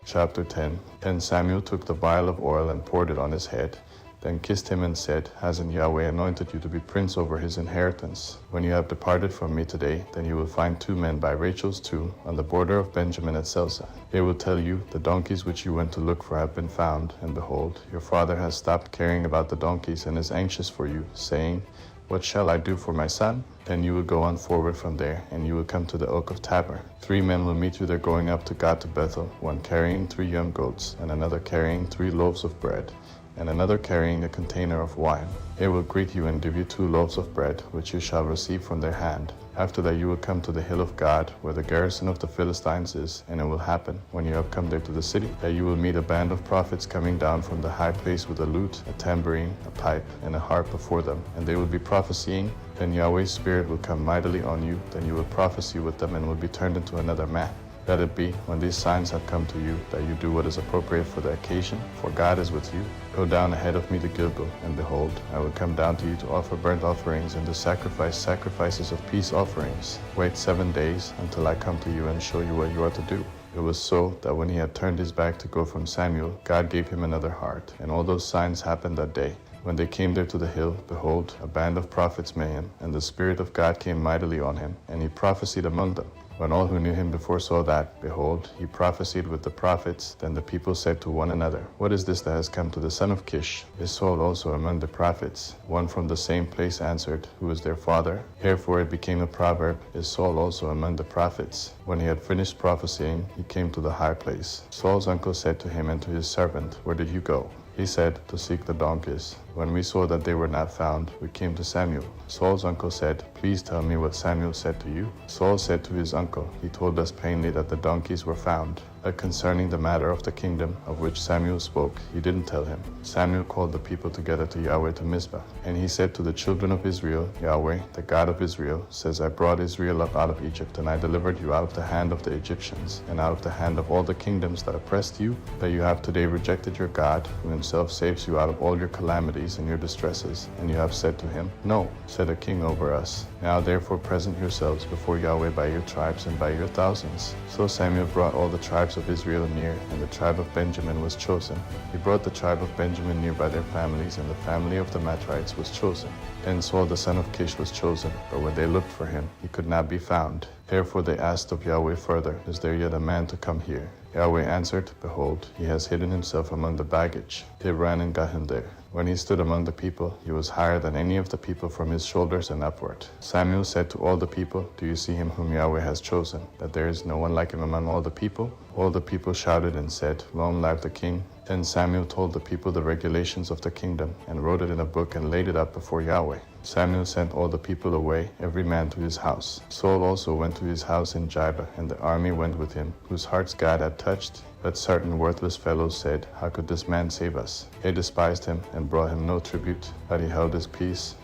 Chapter 10. Then Samuel took the vial of oil and poured it on his head, then kissed him and said, Hasn't Yahweh anointed you to be prince over his inheritance? When you have departed from me today, then you will find 2 men by Rachel's tomb on the border of Benjamin at Selsa. They will tell you, The donkeys which you went to look for have been found, and behold, your father has stopped caring about the donkeys and is anxious for you, saying, What shall I do for my son? Then you will go on forward from there, and you will come to the oak of Tabor. 3 men will meet you there going up to God to Bethel, one carrying 3 young goats, and another carrying 3 loaves of bread, and another carrying a container of wine. They will greet you and give you 2 loaves of bread, which you shall receive from their hand. After that you will come to the hill of God, where the garrison of the Philistines is, and it will happen, when you have come there to the city, that you will meet a band of prophets coming down from the high place with a lute, a tambourine, a pipe, and a harp before them, and they will be prophesying. Then Yahweh's Spirit will come mightily on you, then you will prophesy with them and will be turned into another man. Let it be, when these signs have come to you, that you do what is appropriate for the occasion, for God is with you. Go down ahead of me to Gilgal, and behold, I will come down to you to offer burnt offerings and to sacrifice sacrifices of peace offerings. Wait 7 days until I come to you and show you what you are to do. It was so that when he had turned his back to go from Samuel, God gave him another heart, and all those signs happened that day. When they came there to the hill, behold, a band of prophets met him, and the Spirit of God came mightily on him, and he prophesied among them. When all who knew him before saw that, behold, he prophesied with the prophets, then the people said to one another, What is this that has come to the son of Kish? Is Saul also among the prophets? One from the same place answered, Who is their father? Therefore it became a proverb, Is Saul also among the prophets? When he had finished prophesying, he came to the high place. Saul's uncle said to him and to his servant, Where did you go? He said, To seek the donkeys. When we saw that they were not found, we came to Samuel. Saul's uncle said, Please tell me what Samuel said to you. Saul said to his uncle, He told us plainly that the donkeys were found. But concerning the matter of the kingdom of which Samuel spoke, he didn't tell him. Samuel called the people together to Yahweh to Mizpah. And he said to the children of Israel, Yahweh, the God of Israel, says, I brought Israel up out of Egypt, and I delivered you out of the hand of the Egyptians, and out of the hand of all the kingdoms that oppressed you, that you have today rejected your God, who himself saves you out of all your calamities and your distresses. And you have said to him, No, set a king over us. Now therefore present yourselves before Yahweh by your tribes and by your thousands. So Samuel brought all the tribes of Israel near, and the tribe of Benjamin was chosen. He brought the tribe of Benjamin near by their families, and the family of the Matrites was chosen. Then Saul the son of Kish was chosen, but when they looked for him, he could not be found. Therefore they asked of Yahweh further, Is there yet a man to come here? Yahweh answered, Behold, he has hidden himself among the baggage. They ran and got him there. When he stood among the people, he was higher than any of the people from his shoulders and upward. Samuel said to all the people, Do you see him whom Yahweh has chosen, that there is no one like him among all the people? All the people shouted and said, Long live the king. Then Samuel told the people the regulations of the kingdom, and wrote it in a book and laid it up before Yahweh. Samuel sent all the people away, every man to his house. Saul also went to his house in Gibeah, and the army went with him, whose hearts God had touched. But certain worthless fellows said, How could this man save us? They despised him and brought him no tribute, but he held his peace.